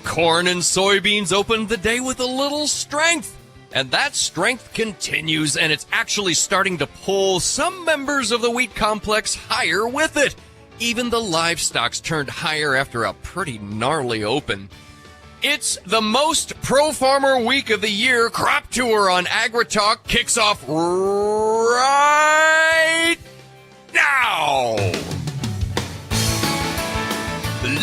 Corn and soybeans opened the day with a little strength. And that strength continues, and it's actually starting to pull some members of the wheat complex higher with it. Even the livestocks turned higher after a pretty gnarly open. It's the most pro-farmer week of the year. Crop Tour on AgriTalk kicks off right now.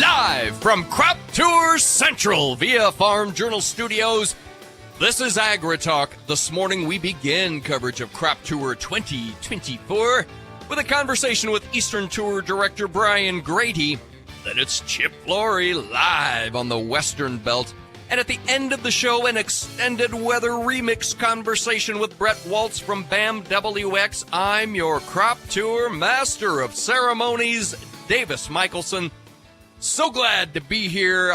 Live from Crop Tour Central via Farm Journal Studios, this is AgriTalk. This morning we begin coverage of Crop Tour 2024 with a conversation with Eastern Tour Director Brian Grete. Then it's Chip Flory live on the Western Belt. And at the end of the show, an extended weather remix conversation with Bret Walts from BAMWX. I'm your Crop Tour Master of Ceremonies, Davis Michelson. So glad to be here.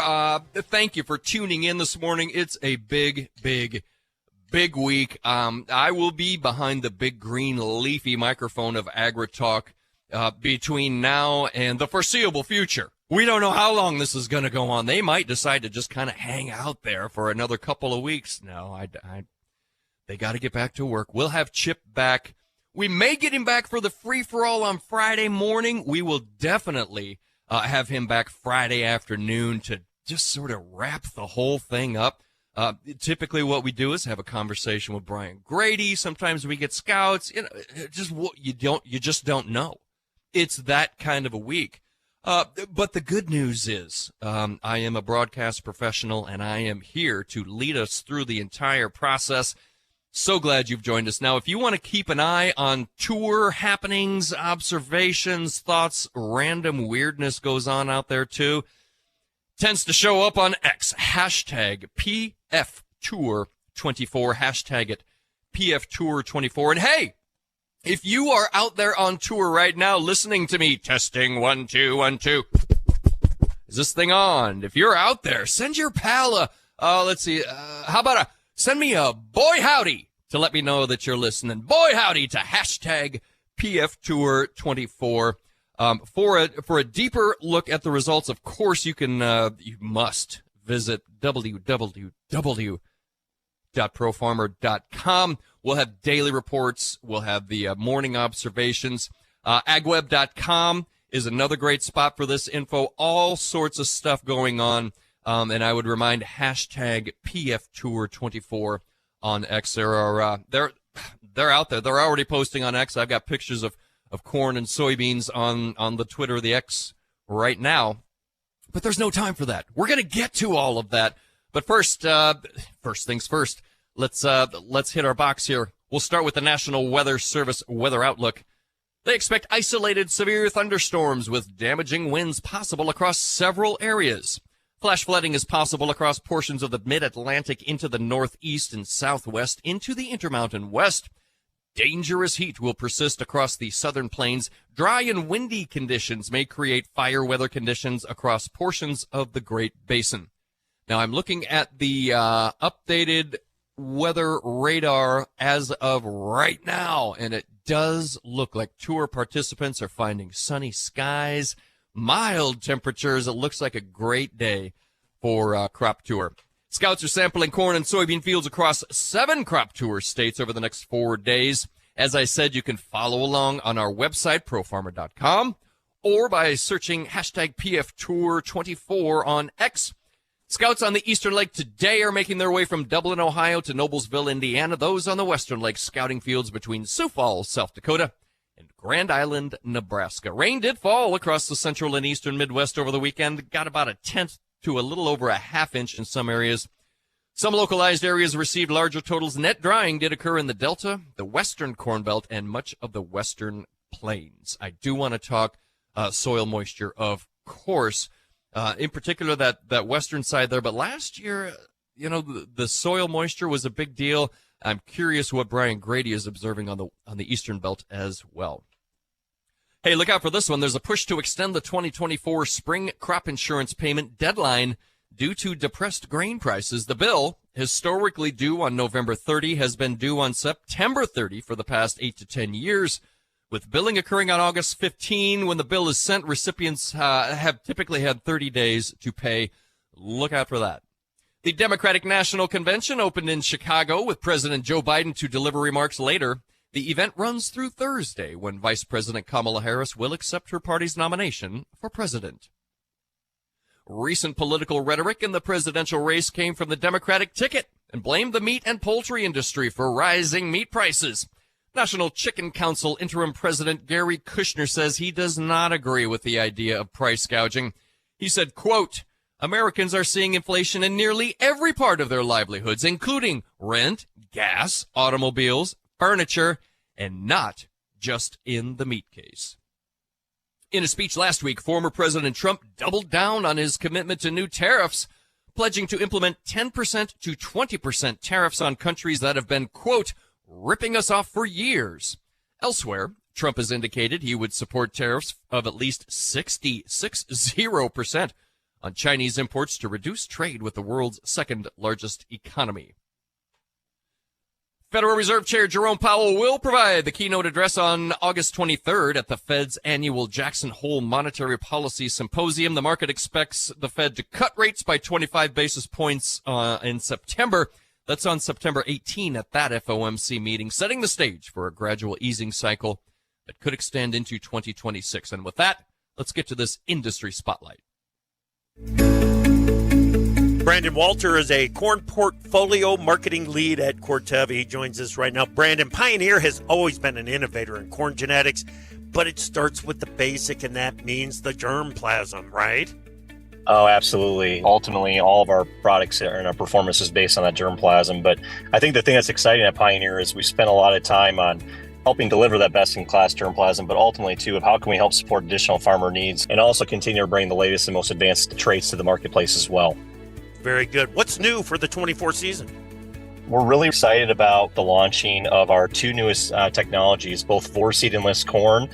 Thank you for tuning in this morning. It's a big week. I will be behind the big green leafy microphone of AgriTalk between now and the foreseeable future. We don't know how long this is going to go on. They might decide to just kind of hang out there for another couple of weeks. No, they got to get back to work. We'll have Chip back. We may get him back for the free-for-all on Friday morning. We will definitely have him back Friday afternoon to just sort of wrap the whole thing up. Typically what we do is have a conversation with Brian Grete. Sometimes we get scouts. Just what you just don't know. It's that kind of a week. But the good news is I am a broadcast professional, and I am here to lead us through the entire process. So glad you've joined us. Now, if you want to keep an eye on tour happenings, observations, thoughts, random weirdness goes on out there too. Tends to show up on X, hashtag PFTour24, hashtag it PFTour24. And hey, if you are out there on tour right now listening to me, testing 1 2 1 2. Is this thing on? If you're out there, send your pal how about send me a boy howdy to let me know that you're listening. Boy howdy to hashtag PFTour24. For a deeper look at the results, of course, you must visit www.profarmer.com. We'll have daily reports. We'll have the morning observations. Agweb.com is another great spot for this info. All sorts of stuff going on. And I would remind hashtag PFTour24 on X. They're out there. They're already posting on X. I've got pictures of corn and soybeans on the Twitter, the X right now. But there's no time for that. We're going to get to all of that. But first things first. Let's hit our box here. We'll start with the National Weather Service weather outlook. They expect isolated severe thunderstorms with damaging winds possible across several areas. Flash flooding is possible across portions of the mid-Atlantic into the northeast and southwest into the Intermountain West. Dangerous heat will persist across the southern plains. Dry and windy conditions may create fire weather conditions across portions of the Great Basin. Now, I'm looking at the updated weather radar as of right now, and it does look like tour participants are finding sunny skies, mild temperatures. It looks like a great day for Crop Tour. Scouts are sampling corn and soybean fields across 7 Crop Tour states over the next 4 days. As I said, you can follow along on our website, profarmer.com, or by searching hashtag PFTour24 on X. Scouts on the Eastern Lake today are making their way from Dublin, Ohio to Noblesville, Indiana. Those on the Western Lake scouting fields between Sioux Falls, South Dakota, and Grand Island, Nebraska. Rain did fall across the central and eastern Midwest over the weekend. Got about a tenth to a little over a half inch in some areas. Some localized areas received larger totals. Net drying did occur in the Delta, the Western Corn Belt, and much of the Western Plains. I do want to talk soil moisture, of course, in particular that western side there. But last year, the soil moisture was a big deal. I'm curious what Brian Grete is observing on the Eastern Belt as well. Hey, look out for this one. There's a push to extend the 2024 spring crop insurance payment deadline due to depressed grain prices. The bill, historically due on November 30, has been due on September 30 for the past 8 to 10 years. With billing occurring on August 15, when the bill is sent, recipients have typically had 30 days to pay. Look out for that. The Democratic National Convention opened in Chicago with President Joe Biden to deliver remarks later. The event runs through Thursday, when Vice President Kamala Harris will accept her party's nomination for president. Recent political rhetoric in the presidential race came from the Democratic ticket and blamed the meat and poultry industry for rising meat prices. National Chicken Council interim president Gary Kushner says he does not agree with the idea of price gouging. He said, quote, Americans are seeing inflation in nearly every part of their livelihoods, including rent, gas, automobiles, furniture, and not just in the meat case. In a speech last week, former President Trump doubled down on his commitment to new tariffs, pledging to implement 10% to 20% tariffs on countries that have been, quote, ripping us off for years. Elsewhere, Trump has indicated he would support tariffs of at least 60% on Chinese imports to reduce trade with the world's second largest economy. Federal Reserve Chair Jerome Powell will provide the keynote address on August 23rd at the Fed's annual Jackson Hole Monetary Policy Symposium. The market expects the Fed to cut rates by 25 basis points in September. That's on September 18 at that FOMC meeting, setting the stage for a gradual easing cycle that could extend into 2026. And with that, let's get to this industry spotlight. Brandon Walter is a corn portfolio marketing lead at Corteva. He joins us right now. Brandon, Pioneer has always been an innovator in corn genetics, but it starts with the basic, and that means the germplasm, right? Oh, absolutely. Ultimately, all of our products and our performance is based on that germplasm. But I think the thing that's exciting at Pioneer is we spent a lot of time on helping deliver that best-in-class germplasm, but ultimately, too, of how can we help support additional farmer needs and also continue to bring the latest and most advanced traits to the marketplace as well. Very good. What's new for the 24 season? We're really excited about the launching of our two newest technologies, both Vorseed Enlist Corn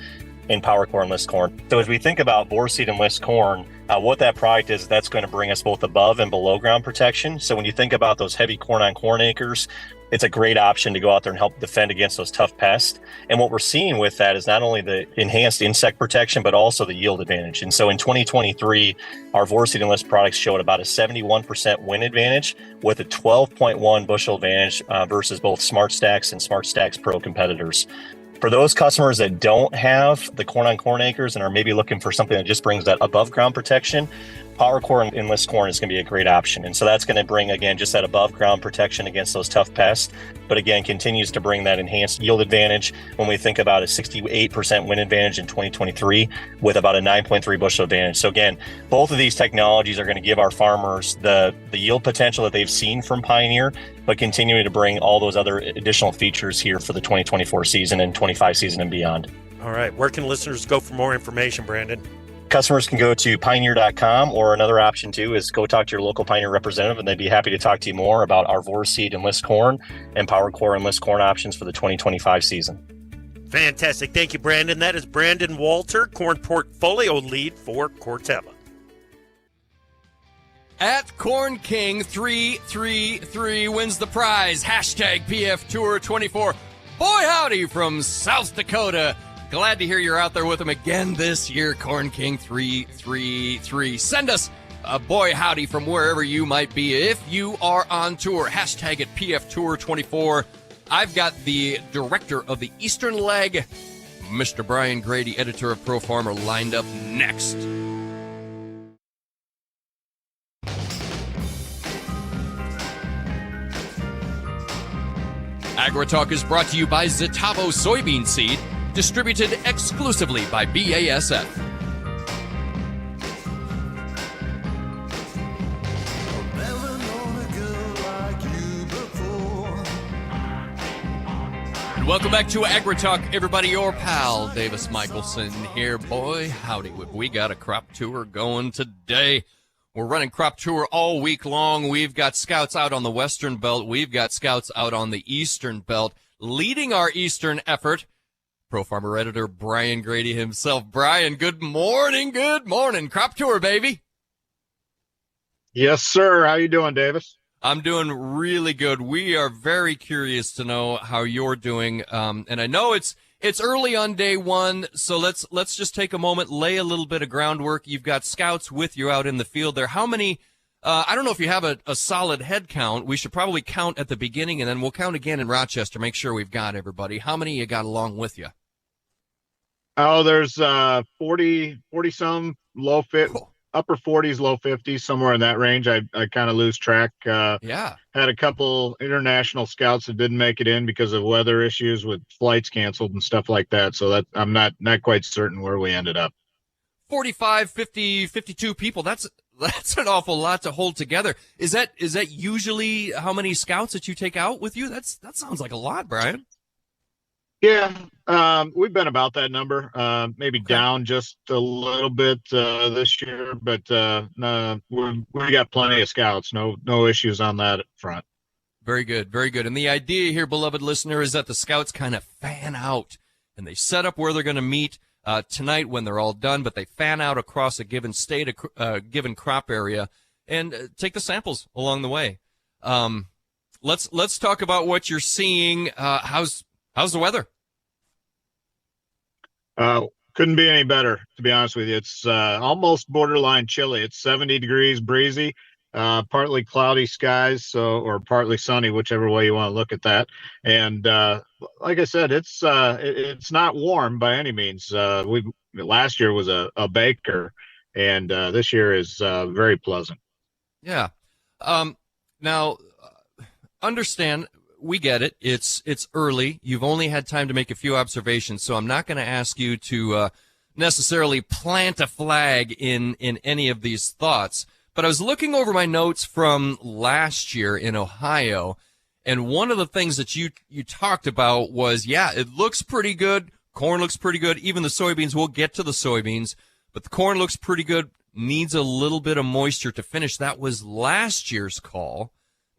and PowerCore Enlist Corn. So as we think about Vorseed Enlist Corn, what that product is, that's going to bring us both above and below ground protection. So when you think about those heavy corn on corn acres, it's a great option to go out there and help defend against those tough pests. And what we're seeing with that is not only the enhanced insect protection, but also the yield advantage. And so in 2023, our Vorseed Enlist products showed about a 71% win advantage with a 12.1 bushel advantage versus both Smart Stacks and Smart Stacks Pro competitors. For those customers that don't have the corn on corn acres and are maybe looking for something that just brings that above ground protection, PowerCore Enlist Corn is going to be a great option. And so that's going to bring, again, just that above ground protection against those tough pests, but again, continues to bring that enhanced yield advantage when we think about a 68% win advantage in 2023 with about a 9.3 bushel advantage. So again, both of these technologies are going to give our farmers the yield potential that they've seen from Pioneer, but continuing to bring all those other additional features here for the 2024 season and 25 season and beyond. All right. Where can listeners go for more information, Brandon? Customers can go to pioneer.com, or another option too is go talk to your local Pioneer representative, and they'd be happy to talk to you more about our Vorseed Enlist Corn and PowerCore Enlist Corn options for the 2025 season. Fantastic. Thank you, Brandon. That is Brandon Walter, corn portfolio lead for Corteva. At Corn King 333 wins the prize. Hashtag PF Tour 24. Boy, howdy from South Dakota. Glad to hear you're out there with them again this year, Corn King 333. Send us a boy howdy from wherever you might be if you are on tour. Hashtag it PF Tour 24. I've got the director of the Eastern Leg, Mr. Brian Grete, editor of Pro Farmer, lined up next. AgriTalk is brought to you by Zetavo Soybean Seed, distributed exclusively by BASF. And welcome back to AgriTalk, everybody. Your pal Davis Michelson here. Boy, howdy, we got a crop tour going today. We're running crop tour all week long. We've got scouts out on the Western Belt. We've got scouts out on the Eastern Belt. Leading our Eastern effort, Pro Farmer editor Brian Grete himself. Brian, good morning. Good morning. Crop tour, baby. Yes, sir. How you doing, Davis? I'm doing really good. We are very curious to know how you're doing. And I know it's early on day one, so let's just take a moment, lay a little bit of groundwork. You've got scouts with you out in the field there. How many I don't know if you have a solid head count. We should probably count at the beginning, and then we'll count again in Rochester, make sure we've got everybody. How many you got along with you? Oh, there's 40 some low fit, Cool. upper 40s, low 50s, somewhere in that range. I kind of lose track. Yeah. Had a couple international scouts that didn't make it in because of weather issues with flights canceled and stuff like that. So that I'm not quite certain where we ended up. 45, 50, 52 people. That's an awful lot to hold together. Is that usually how many scouts that you take out with you? That sounds like a lot, Brian. Yeah, we've been about that number, maybe down just a little bit this year, but no, we got plenty of scouts. No issues on that front. Very good, very good. And the idea here, beloved listener, is that the scouts kind of fan out, and they set up where they're going to meet tonight when they're all done, but they fan out across a given state, a given crop area, and take the samples along the way. Let's talk about what you're seeing. How's the weather? Couldn't be any better, to be honest with you. It's almost borderline chilly. It's 70 degrees, breezy, partly cloudy skies, or partly sunny, whichever way you want to look at that. And like I said, it's not warm by any means. Last year was a baker, and this year is very pleasant. Yeah. Now, understand. We get it. It's early. You've only had time to make a few observations, so I'm not going to ask you to necessarily plant a flag in any of these thoughts. But I was looking over my notes from last year in Ohio, and one of the things that you talked about was, yeah, it looks pretty good. Corn looks pretty good. Even the soybeans, we'll get to the soybeans, but the corn looks pretty good. Needs a little bit of moisture to finish. That was last year's call.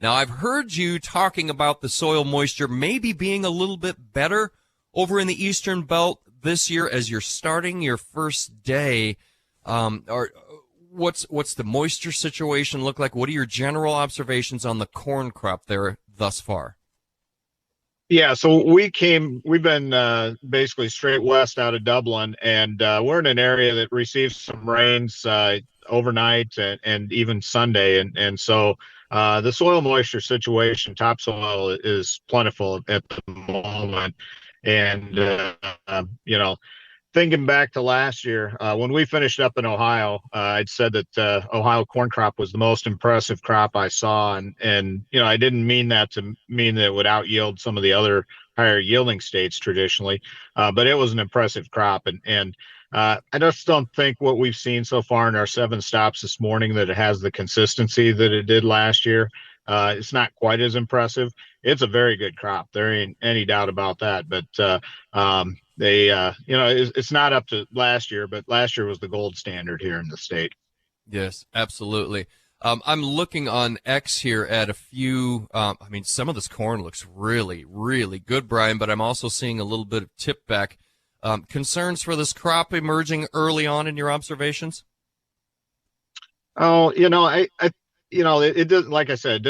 Now, I've heard you talking about the soil moisture maybe being a little bit better over in the Eastern Belt this year as you're starting your first day. Or what's the moisture situation look like? What are your general observations on the corn crop there thus far? Yeah, so we've been basically straight west out of Dublin, and we're in an area that receives some rains overnight and even Sunday, and so the soil moisture situation, topsoil, is plentiful at the moment. And thinking back to last year, when we finished up in Ohio, I'd said that Ohio corn crop was the most impressive crop I saw, and I didn't mean that to mean that it would out yield some of the other higher yielding states traditionally, but it was an impressive crop, and I just don't think what we've seen so far in our 7 stops this morning that it has the consistency that it did last year. It's not quite as impressive. It's a very good crop. There ain't any doubt about that. But it's not up to last year, but last year was the gold standard here in the state. Yes, absolutely. I'm looking on X here at a few. Some of this corn looks really, really good, Brian, but I'm also seeing a little bit of tip back. Concerns for this crop emerging early on in your observations? Oh, it didn't, like I said,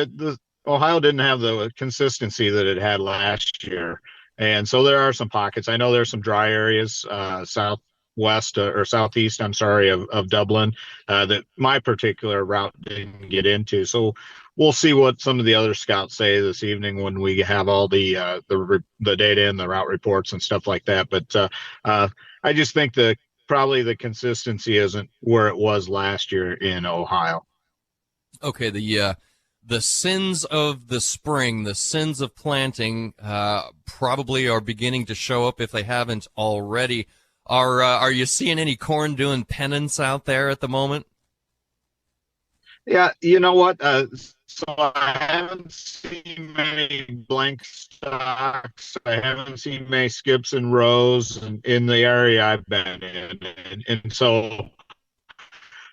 Ohio didn't have the consistency that it had last year. And so there are some pockets. I know there's some dry areas, southwest or southeast, I'm sorry, of Dublin, that my particular route didn't get into. So we'll see what some of the other scouts say this evening when we have all the data and the route reports and stuff like that. But I just think probably the consistency isn't where it was last year in Ohio. Okay, the sins of the spring, the sins of planting, probably are beginning to show up if they haven't already. Are you seeing any corn doing penance out there at the moment? Yeah, you know what? So I haven't seen many blank stocks. I haven't seen many skips and rows in the area I've been in, and so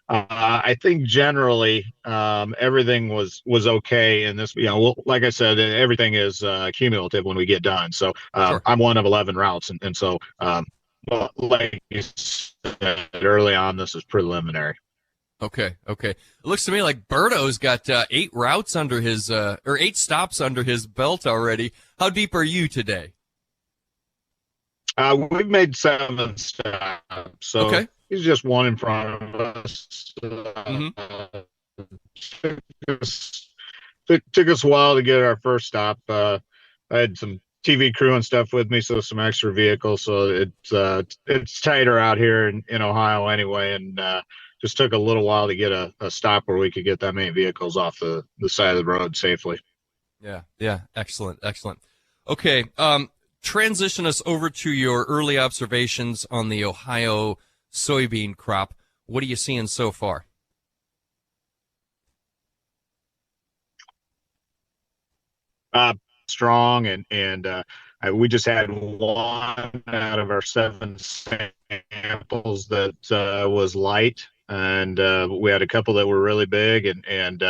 I think generally everything was okay in this. Like I said, everything is cumulative when we get done. So Sure. I'm one of 11 routes, and so well, like you said early on, this is preliminary. Okay. It looks to me like Berto's got 8 routes under his, or 8 stops under his belt already. How deep are you today? We've made 7 stops, so Okay. he's just one in front of us. 6 took us a while to get our first stop. I had some TV crew and stuff with me, so some extra vehicles. So it's tighter out here in Ohio anyway, and just took a little while to get a stop where we could get that many vehicles off the side of the road safely. Yeah, excellent. Okay, transition us over to your early observations on the Ohio soybean crop. What are you seeing so far? Strong, and we just had one out of our 7 samples that was light, and we had a couple that were really big, and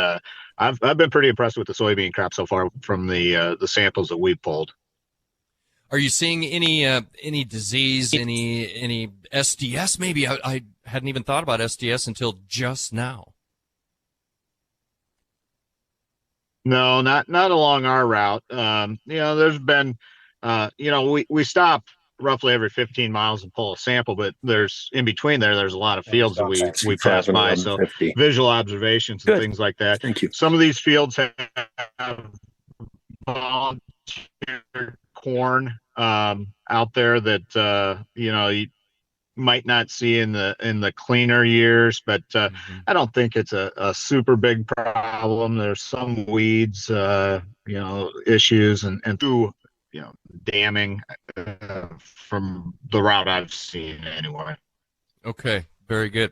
I've been pretty impressed with the soybean crop so far from the samples that we pulled. Are you seeing any disease, any SDS? Maybe I hadn't even thought about SDS until just now. No, not along our route. There's been, we stop roughly every 15 miles and pull a sample, but there's in between there's a lot of fields that we pass by. So visual observations and things like that. Thank you. Some of these fields have volunteer corn out there that you might not see in the cleaner years, but I don't think it's a super big problem. There's some weeds, issues and damming from the route I've seen anyway. Okay, very good.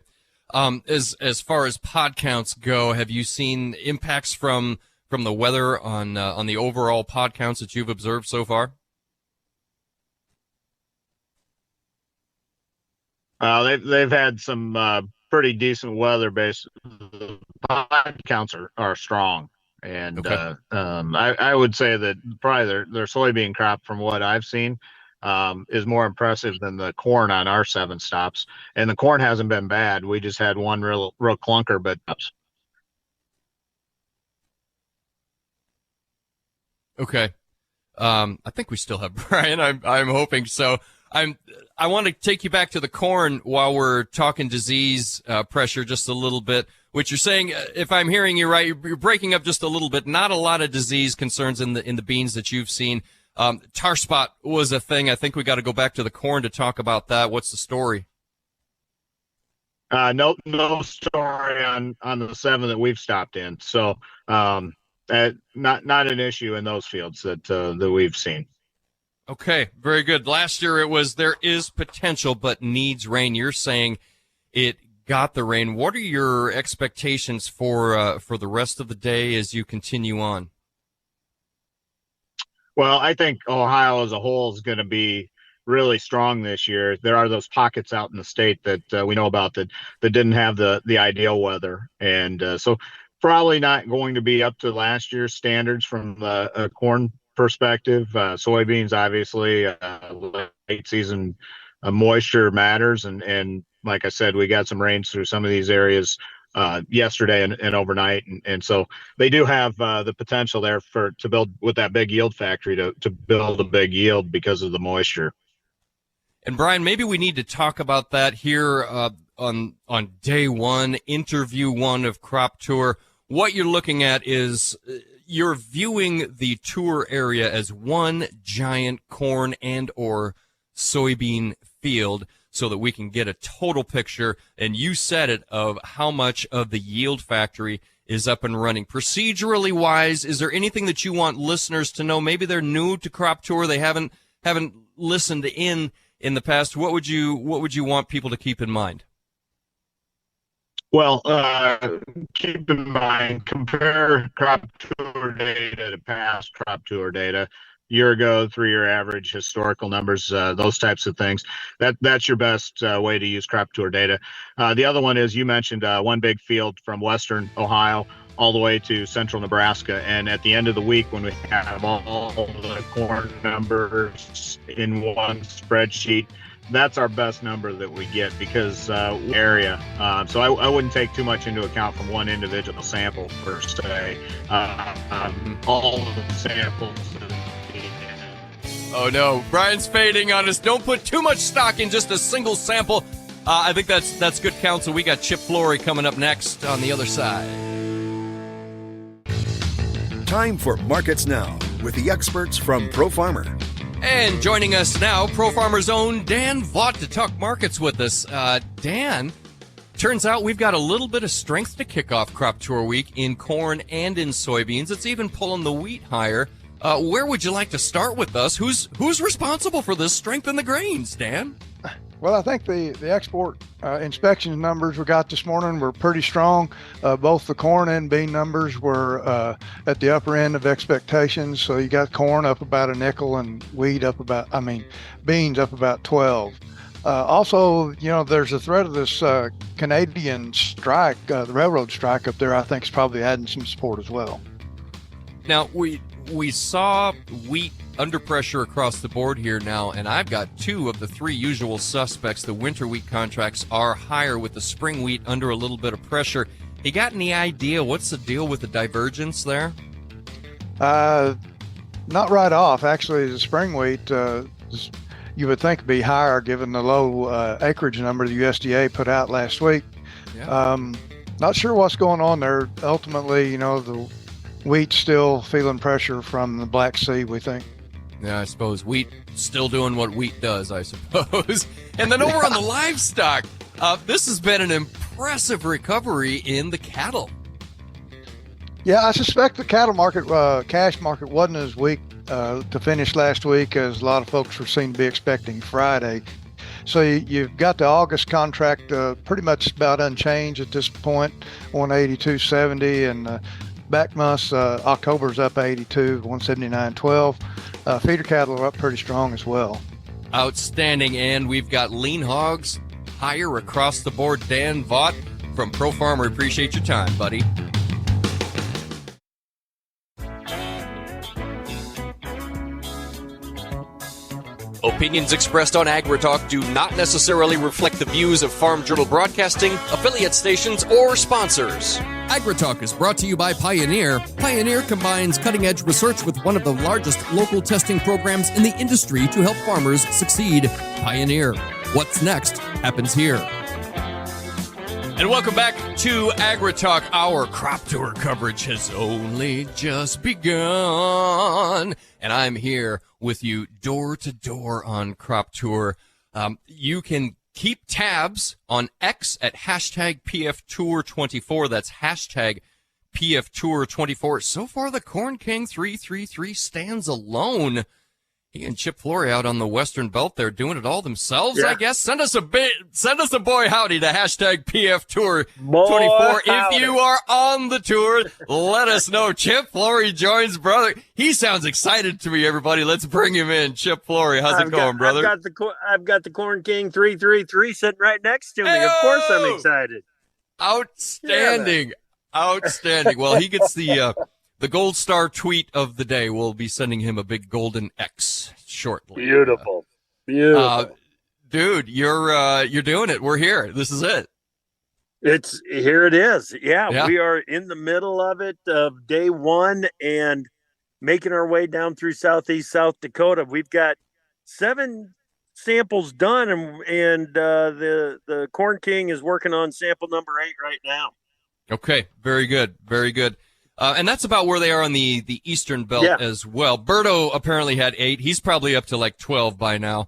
As far as pod counts go, have you seen impacts from the weather on the overall pod counts that you've observed so far? They've had some pretty decent weather. The pod counts are strong, and okay. I would say that probably their soybean crop, from what I've seen, is more impressive than the corn on our 7 stops. And the corn hasn't been bad. We just had one real clunker, but. Okay. I think we still have Brian. I'm hoping so. I want to take you back to the corn while we're talking disease pressure just a little bit, which you're saying, if I'm hearing you right, you're breaking up just a little bit. Not a lot of disease concerns in the beans that you've seen. Tar spot was a thing. I think we got to go back to the corn to talk about that. What's the story? No story on the 7 that we've stopped in. So not an issue in those fields that we've seen. Okay, very good. Last year it was there is potential but needs rain. You're saying it got the rain. What are your expectations for the rest of the day as you continue on? Well, I think Ohio as a whole is going to be really strong this year. There are those pockets out in the state that we know about that didn't have the ideal weather, and so probably not going to be up to last year's standards from the corn perspective. Soybeans, obviously, late season moisture matters, and like I said, we got some rains through some of these areas yesterday and overnight, and so they do have the potential there to build with that big yield factory to build a big yield because of the moisture. And Brian, maybe we need to talk about that here on day 1, interview 1 of Crop Tour. What you're looking at is you're viewing the tour area as one giant corn and or soybean field so that we can get a total picture, and you said it, of how much of the yield factory is up and running. Procedurally wise, is there anything that you want listeners to know? Maybe they're new to Crop Tour, they haven't listened in the past. What would you want people to keep in mind? Well, keep in mind, compare Crop Tour data to past Crop Tour data, year ago, 3-year average, historical numbers, those types of things. That's your best way to use Crop Tour data. The other one is, you mentioned one big field from western Ohio all the way to central Nebraska. And at the end of the week, when we have all the corn numbers in one spreadsheet, that's our best number that we get because area. So I wouldn't take too much into account from one individual sample per se. All of the samples. Oh no, Brian's fading on us. Don't put too much stock in just a single sample. I think that's good counsel. We got Chip Flory coming up next on the other side. Time for Markets Now with the experts from Pro Farmer. And joining us now, Pro Farmer's own Dan Vaught to talk markets with us. Dan, turns out we've got a little bit of strength to kick off Crop Tour Week in corn and in soybeans. It's even pulling the wheat higher. Where would you like to start with us? Who's responsible for this strength in the grains, Dan? Well, I think the export inspection numbers we got this morning were pretty strong. Both the corn and bean numbers were at the upper end of expectations. So you got corn up about a nickel and beans up about 12. Also, there's a threat of this Canadian strike, the railroad strike up there, I think is probably adding some support as well. Now, we saw wheat under pressure across the board here now, and I've got two of the three usual suspects. The winter wheat contracts are higher with the spring wheat under a little bit of pressure. You got any idea what's the deal with the divergence there? Not right off. Actually, the spring wheat, you would think would be higher given the low acreage number the USDA put out last week. Yeah. Not sure what's going on there. Ultimately, the wheat's still feeling pressure from the Black Sea, we think. Yeah, I suppose wheat still doing what wheat does, I suppose. And then over on the livestock, this has been an impressive recovery in the cattle. Yeah, I suspect the cattle market, cash market wasn't as weak to finish last week as a lot of folks were seen to be expecting Friday. So you've got the August contract pretty much about unchanged at this point, 182.70, and back months, October's up 82, 179.12. Feeder cattle are up pretty strong as well. Outstanding. And we've got lean hogs higher across the board. Dan Vaught from Pro Farmer. Appreciate your time, buddy. Opinions expressed on AgriTalk do not necessarily reflect the views of Farm Journal Broadcasting, affiliate stations, or sponsors. AgriTalk is brought to you by Pioneer. Pioneer combines cutting-edge research with one of the largest local testing programs in the industry to help farmers succeed. Pioneer. What's next happens here. And welcome back to AgriTalk. Our crop tour coverage has only just begun. And I'm here with you door to door on Crop Tour. You can keep tabs on X at hashtag PFTour24. That's hashtag PFTour24. So far, the Corn King 333 stands alone. He and Chip Flory out on the Western Belt there doing it all themselves, yeah. I guess. Send us a boy howdy to hashtag PFTour24. If you are on the tour, let us know. Chip Flory joins, brother. He sounds excited to me, everybody. Let's bring him in. Chip Flory, how's it going, brother? I've got the Corn King 333 sitting right next to me. Hey-o! Of course I'm excited. Outstanding. Yeah, outstanding. Well, he gets the Gold Star tweet of the day. We'll be sending him a big golden X shortly. Beautiful. Dude, you're doing it. We're here. This is it. Here it is. Yeah, we are in the middle of it, of day one, and making our way down through southeast South Dakota. We've got 7 samples done, and the Corn King is working on sample number 8 right now. Okay, very good. Very good. And that's about where they are on the Eastern Belt as well. Berto apparently had 8. He's probably up to like 12 by now.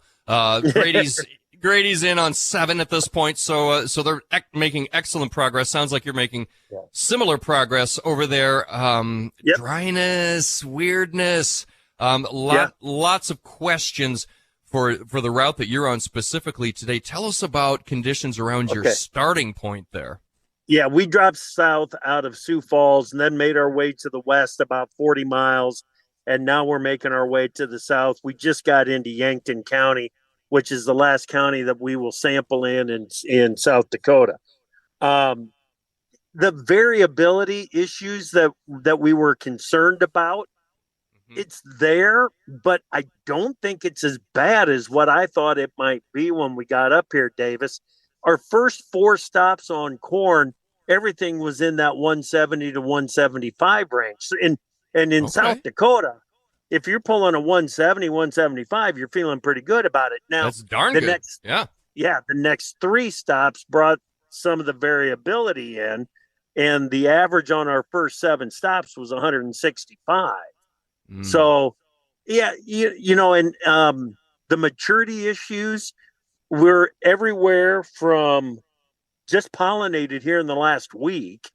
Grady's in on 7 at this point. So they're making excellent progress. Sounds like you're making similar progress over there. Dryness, weirdness, lots of questions for the route that you're on specifically today. Tell us about conditions around your starting point there. Yeah, we dropped south out of Sioux Falls and then made our way to the west about 40 miles, and now we're making our way to the south. We just got into Yankton County, which is the last county that we will sample in South Dakota. The variability issues that we were concerned about, it's there, but I don't think it's as bad as what I thought it might be when we got up here, Davis. Our first 4 stops on corn, everything was in that 170 to 175 range. And in South Dakota, if you're pulling a 170, 175, you're feeling pretty good about it. Now, that's darn good. The next 3 stops brought some of the variability in. and the average on our first 7 stops was 165. So, yeah, and the maturity issues were everywhere from just pollinated here in the last week.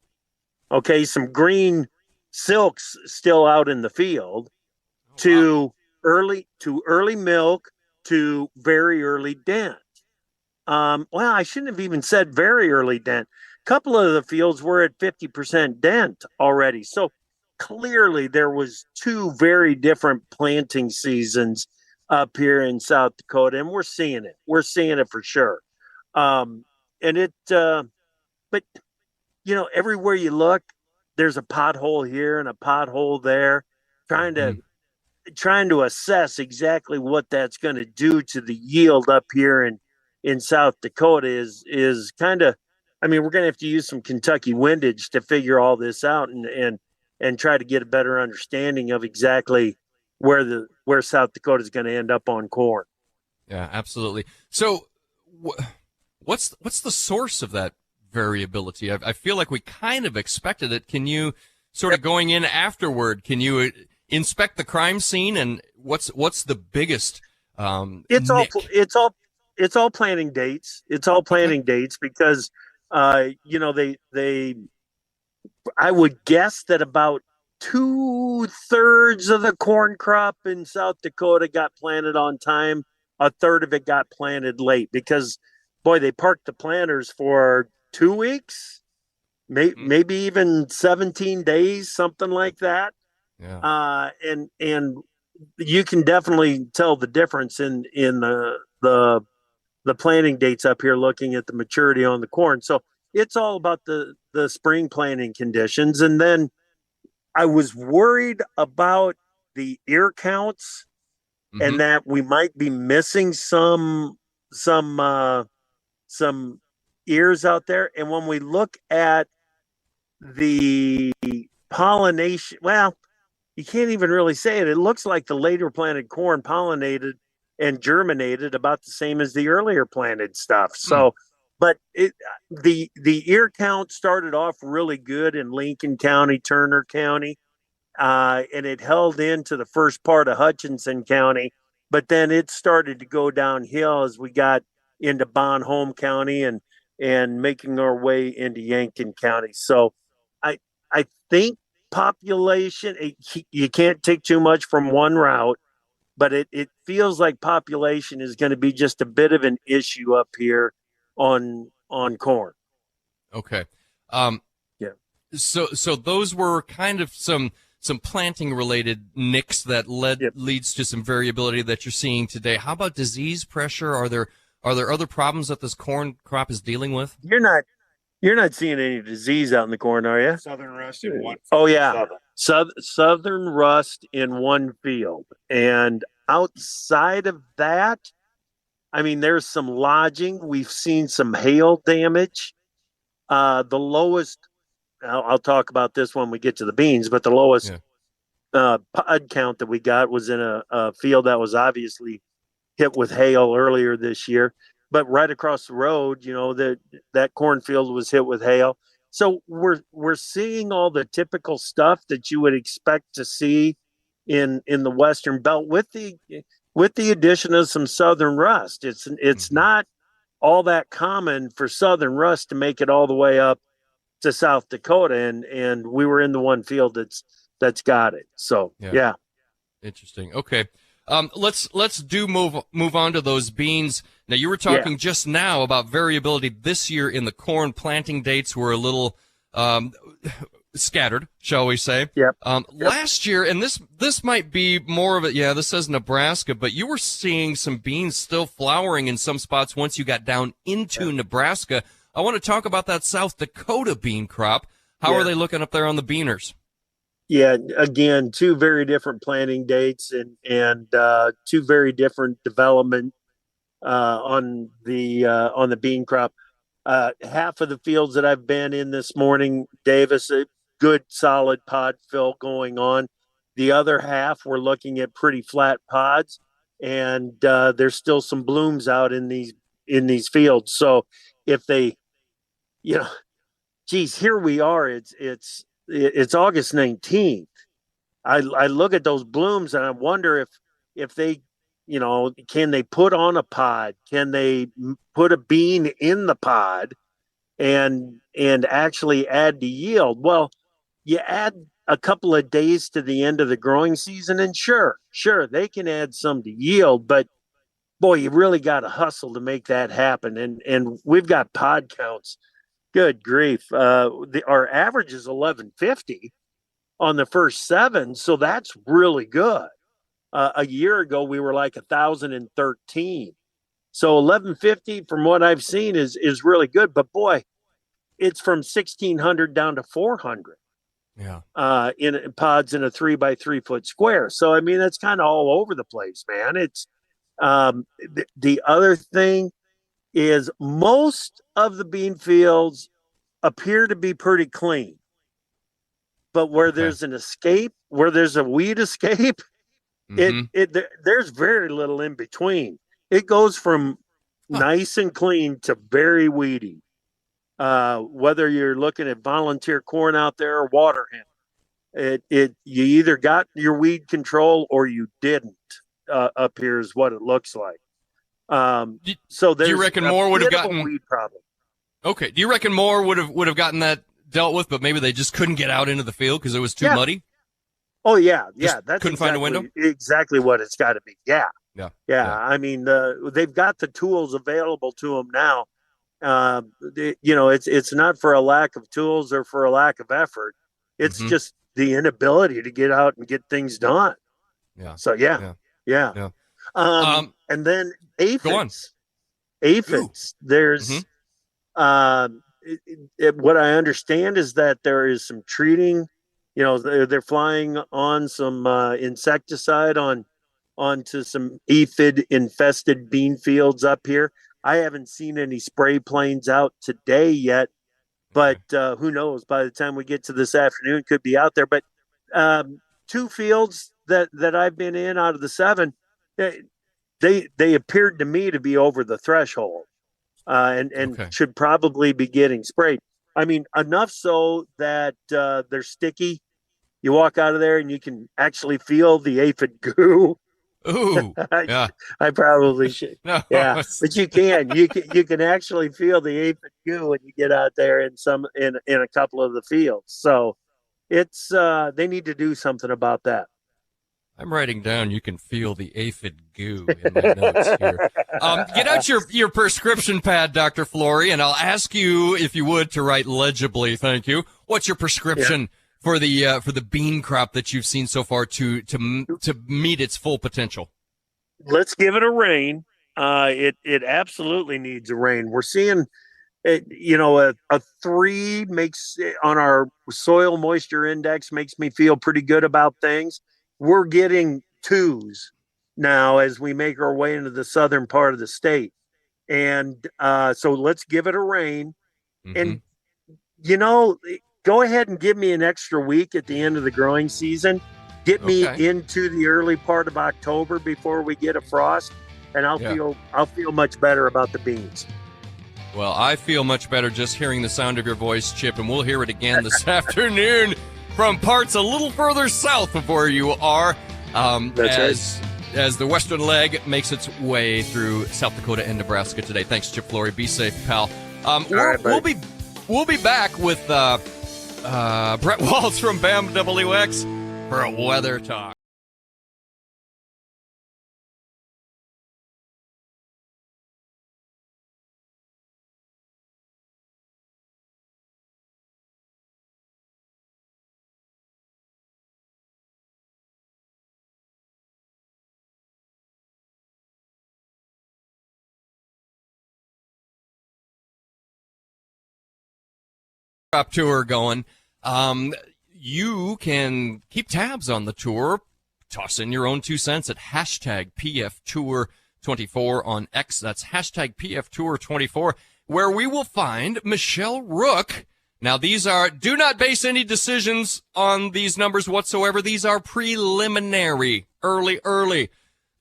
Okay, some green silks still out in the field to early milk to very early dent. Well, I shouldn't have even said very early dent. A couple of the fields were at 50% dent already. So clearly there was 2 very different planting seasons up here in South Dakota, and we're seeing it. We're seeing it for sure. And it, but everywhere you look, there's a pothole here and a pothole there, trying to assess exactly what that's going to do to the yield up here in South Dakota is kind of, I mean, we're going to have to use some Kentucky windage to figure all this out and try to get a better understanding of exactly where South Dakota is going to end up on corn. Yeah, absolutely. So what's the source of that variability? I feel like we kind of expected it. Can you sort of going in afterward, can you inspect the crime scene, and what's the biggest it's all planting dates. It's all planting dates because they I would guess that about 2/3 of the corn crop in South Dakota got planted on time. 1/3 of it got planted late because, boy, they parked the planters for 2 weeks, maybe even 17 days, something like that. Yeah. And you can definitely tell the difference in the planting dates up here, looking at the maturity on the corn. So it's all about the spring planting conditions. And then I was worried about the ear counts and that we might be missing some ears out there. And when we look at the pollination, well, you can't even really say it. It looks like the later planted corn pollinated and germinated about the same as the earlier planted stuff. So, but the ear count started off really good in Lincoln County, Turner County, and it held into the first part of Hutchinson County. But then it started to go downhill as we got into Bon Homme County and making our way into Yankton County. So I think population, you can't take too much from one route, but it feels like population is going to be just a bit of an issue up here on corn. Okay. Yeah. So those were kind of some planting related nicks that leads to some variability that you're seeing today. How about disease pressure? Are there other problems that this corn crop is dealing with? You're not seeing any disease out in the corn, are you? Southern rust in one. Oh yeah, southern rust in one field, and outside of that, I mean, there's some lodging. We've seen some hail damage. The lowest, I'll talk about this when we get to the beans, but the lowest pod count that we got was in a field that was obviously hit with hail earlier this year. But right across the road, that cornfield was hit with hail. So we're seeing all the typical stuff that you would expect to see in the Western Belt with the addition of some southern rust. It's not all that common for southern rust to make it all the way up to South Dakota, and we were in the one field that's got it. So yeah. Interesting. Okay. Let's move on to those beans. Now, you were talking just now about variability this year in the corn. Planting dates were a little scattered, shall we say. Yep. Last year, and this might be more of it. Yeah, this says Nebraska, but you were seeing some beans still flowering in some spots once you got down into Nebraska. I want to talk about that South Dakota bean crop. How are they looking up there on the beaners? Yeah, again, 2 very different planting dates and 2 very different development on the bean crop. Half of the fields that I've been in this morning, Davis, a good solid pod fill going on. The other half, we're looking at pretty flat pods, and there's still some blooms out in these fields. So if they, geez, here we are. It's August 19th. I look at those blooms and I wonder if they, can they put on a pod? Can they put a bean in the pod and actually add to yield? Well, you add a couple of days to the end of the growing season, and sure, they can add some to yield, but boy, you really got to hustle to make that happen. And we've got pod counts. Good grief. Our average is 1150 on the first 7. So that's really good. A year ago, we were like 1,013. So 1150 from what I've seen is really good, but boy, it's from 1,600 down to 400. Yeah. In pods in a 3x3 foot square. So, I mean, that's kind of all over the place, man. It's, the other thing is most of the bean fields appear to be pretty clean, but where there's an escape, where there's a weed escape, there's very little in between. It goes from nice and clean to very weedy. Whether you're looking at volunteer corn out there or water hen, you either got your weed control or you didn't. Up here is what it looks like. So there's, do you reckon more would have gotten a weed problem? Okay. Do you reckon more would have gotten that dealt with, but maybe they just couldn't get out into the field because it was too muddy? Oh yeah, That's couldn't find a window. Exactly what it's got to be. Yeah. I mean, they've got the tools available to them now. It's not for a lack of tools or for a lack of effort. It's just the inability to get out and get things done. Yeah. So yeah. And then aphids. Aphids. There's what I understand is that there is some treating. They're flying on some insecticide onto some aphid infested bean fields up here. I haven't seen any spray planes out today yet, but who knows? By the time we get to this afternoon, could be out there. But 2 fields that I've been in out of the 7, they appeared to me to be over the threshold, and should probably be getting sprayed. I mean, enough so that they're sticky. You walk out of there and you can actually feel the aphid goo. Ooh, yeah. I probably should. No. Yeah, but you can actually feel the aphid goo when you get out there in a couple of the fields. So it's they need to do something about that. I'm writing down. You can feel the aphid goo in my notes here. Get out your prescription pad, Dr. Flory, and I'll ask you if you would to write legibly. Thank you. What's your prescription for the bean crop that you've seen so far to meet its full potential? Let's give it a rain. It absolutely needs a rain. We're seeing it, a 3 makes on our soil moisture index makes me feel pretty good about things. We're getting 2s now as we make our way into the southern part of the state. And so let's give it a rain. And, go ahead and give me an extra week at the end of the growing season. Get me into the early part of October before we get a frost, and I'll feel much better about the beans. Well, I feel much better just hearing the sound of your voice, Chip, and we'll hear it again this afternoon from parts a little further south of where you are, as the western leg makes its way through South Dakota and Nebraska today. Thanks, Chip Flory. Be safe, pal. We'll be back with Bret Walts from BAMWX for a weather talk. Tour going. You can keep tabs on the tour. Toss in your own 2 cents at hashtag PFTour24 on X. That's hashtag PFTour24, where we will find Michelle Rook. Now, do not base any decisions on these numbers whatsoever. These are preliminary, early.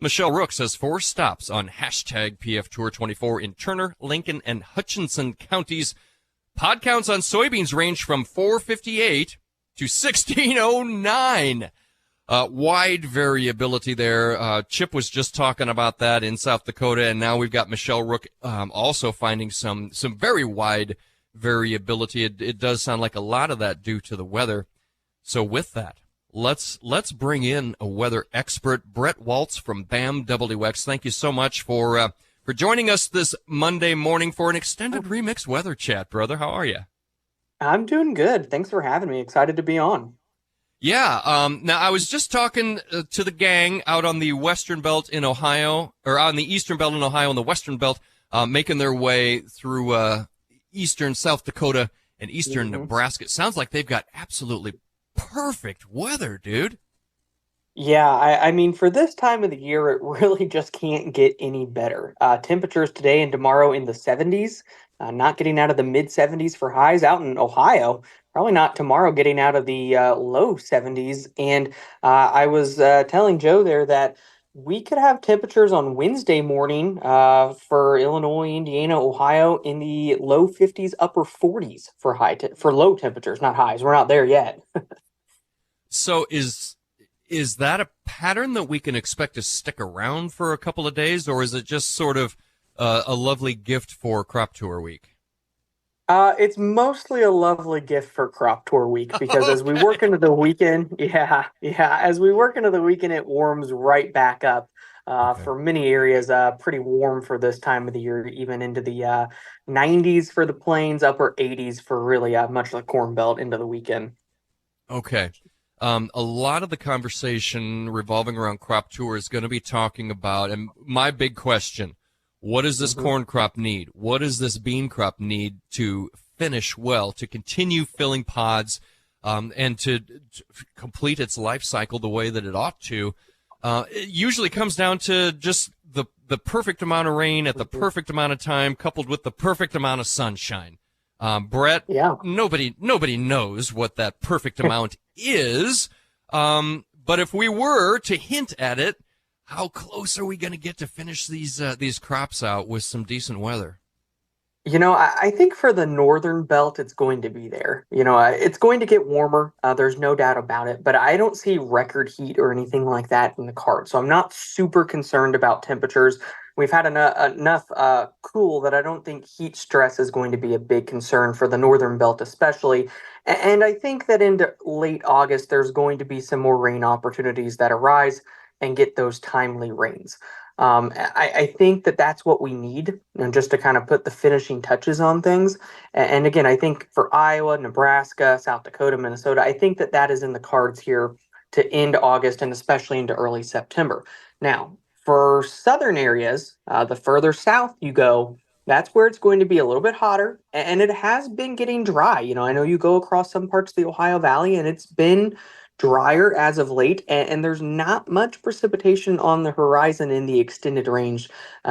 Michelle Rook says 4 stops on hashtag PFTour24 in Turner, Lincoln, and Hutchinson counties. Pod counts on soybeans range from 458 to 1609. Wide variability there. Chip was just talking about that in South Dakota, and now we've got Michelle Rook also finding some very wide variability. It does sound like a lot of that due to the weather. So with that, let's bring in a weather expert, Bret Walts from BAMWX. Thank you so much for joining us this Monday morning for an extended remix weather chat, brother. How are you? I'm doing good. Thanks for having me. Excited to be on. Yeah. Now, I was just talking to the gang out on the Western Belt in Ohio, or on the Eastern Belt in Ohio and the Western Belt, making their way through eastern South Dakota and eastern Nebraska. It sounds like they've got absolutely perfect weather, dude. Yeah, I mean, for this time of the year, it really just can't get any better. Temperatures today and tomorrow in the 70s, not getting out of the mid 70s for highs out in Ohio. Probably not tomorrow getting out of the low 70s. And I was telling Joe there that we could have temperatures on Wednesday morning for Illinois, Indiana, Ohio in the low 50s, upper 40s for for low temperatures, not highs. We're not there yet. So is that a pattern that we can expect to stick around for a couple of days, or is it just sort of a lovely gift for Crop Tour Week? It's mostly a lovely gift for Crop Tour Week because as we work into the weekend, as we work into the weekend, it warms right back up. For many areas, pretty warm for this time of the year, even into the 90s for the plains, upper 80s for really much of the Corn Belt into the weekend. Okay. A lot of the conversation revolving around Crop Tour is going to be talking about, and my big question, what does this corn crop need? What does this bean crop need to finish well, to continue filling pods, and to complete its life cycle the way that it ought to? It usually comes down to just the perfect amount of rain at the perfect amount of time, coupled with the perfect amount of sunshine. Bret, nobody knows what that perfect amount is. But if we were to hint at it, how close are we going to get to finish these crops out with some decent weather? You know, I think for the northern belt, it's going to be there. You know, it's going to get warmer. There's no doubt about it. But I don't see record heat or anything like that in the card. So I'm not super concerned about temperatures. We've had enough cool that I don't think heat stress is going to be a big concern for the northern belt especially. And I think that into late August, there's going to be some more rain opportunities that arise and get those timely rains. I think that that's what we need, just to kind of put the finishing touches on things. And again, I think for Iowa, Nebraska, South Dakota, Minnesota, I think that that is in the cards here to end August and especially into early September. Now, for southern areas, the further south you go, that's where it's going to be a little bit hotter. And it has been getting dry. You know, I know you go across some parts of the Ohio Valley and it's been drier as of late, and there's not much precipitation on the horizon in the extended range,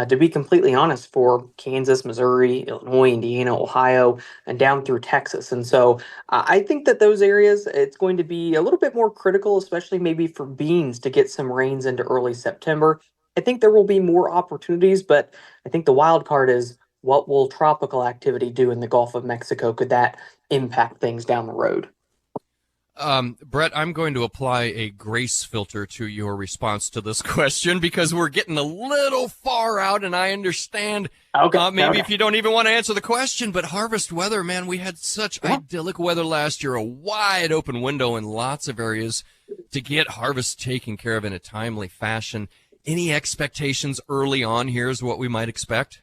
to be completely honest, for Kansas, Missouri, Illinois, Indiana, Ohio, and down through Texas. And so I think that those areas, it's going to be a little bit more critical, especially maybe for beans to get some rains into early September. I think there will be more opportunities, but I think the wild card is what will tropical activity do in the Gulf of Mexico? Could that impact things down the road? Bret, I'm going to apply a grace filter to your response to this question because we're getting a little far out, and I understand maybe if you don't even want to answer the question, but harvest weather, man, we had such idyllic weather last year, a wide open window in lots of areas to get harvest taken care of in a timely fashion. Any expectations early on here is what we might expect?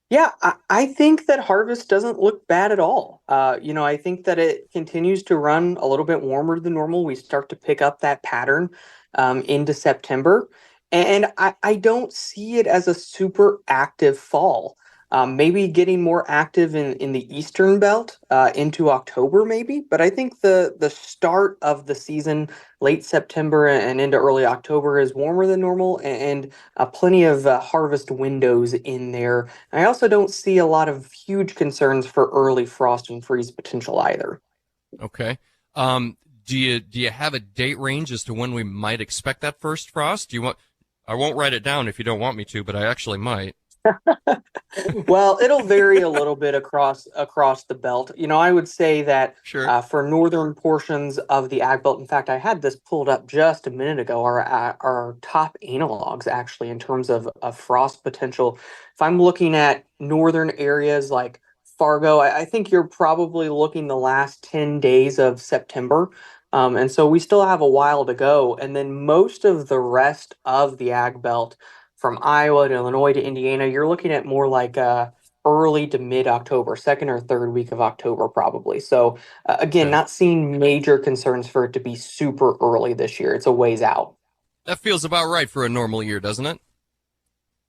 Yeah, I think that harvest doesn't look bad at all. You know, I think that it continues to run a little bit warmer than normal. We start to pick up that pattern into September. And I don't see it as a super active fall. Maybe getting more active in the Eastern Belt into October, maybe. But I think the start of the season, late September and into early October, is warmer than normal and plenty of harvest windows in there. I also don't see a lot of huge concerns for early frost and freeze potential either. Okay. Do you have a date range as to when we might expect that first frost? I won't write it down if you don't want me to, but I actually might. Well, it'll vary a little bit across the belt. I would say that Sure. for northern portions of the ag belt. In fact, I had this pulled up just a minute ago. Our top analogs actually in terms of frost potential. If I'm looking at northern areas like Fargo, I think you're probably looking the last 10 days of September. And so we still have a while to go. And then most of the rest of the ag belt from Iowa to Illinois to Indiana, you're looking at more like early to mid October, second or third week of October, probably. So, again, Okay. not seeing major concerns for it to be super early this year. It's a ways out. That feels about right for a normal year, doesn't it?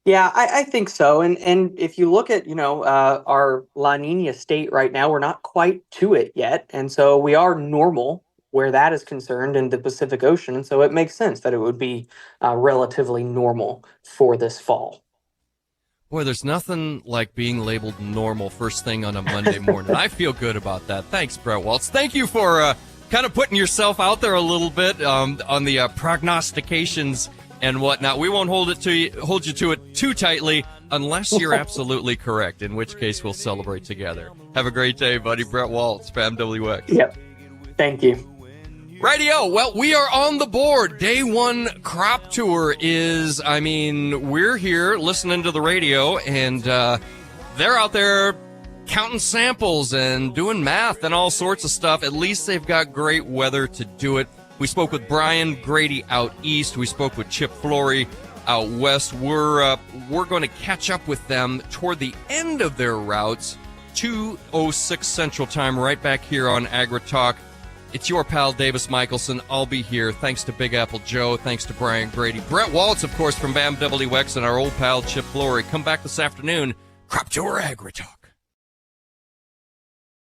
Yeah, I think so. And if you look at, our La Nina state right now, we're not quite to it yet. And so we are normal where that is concerned in the Pacific Ocean. And so it makes sense that it would be relatively normal for this fall. Boy, there's nothing like being labeled normal first thing on a Monday morning. I feel good about that. Thanks, Bret Walts. Thank you for kind of putting yourself out there a little bit on the prognostications and whatnot. We won't hold you to it too tightly unless you're absolutely correct, in which case we'll celebrate together. Have a great day, buddy. Bret Walts, BAMWX. Yep. Thank you. Rightio. Well, we are on the board. Day one crop tour is, we're here listening to the radio, and they're out there counting samples and doing math and all sorts of stuff. At least they've got great weather to do it. We spoke with Brian Grete out east. We spoke with Chip Flory out west. We're going to catch up with them toward the end of their routes, 2:06 Central Time, right back here on AgriTalk. It's your pal, Davis Michelson. I'll be here. Thanks to Big Apple Joe. Thanks to Brian Grete. Bret Walts, of course, from BAMWX, and our old pal, Chip Flory. Come back this afternoon. Crop Tour AgriTalk.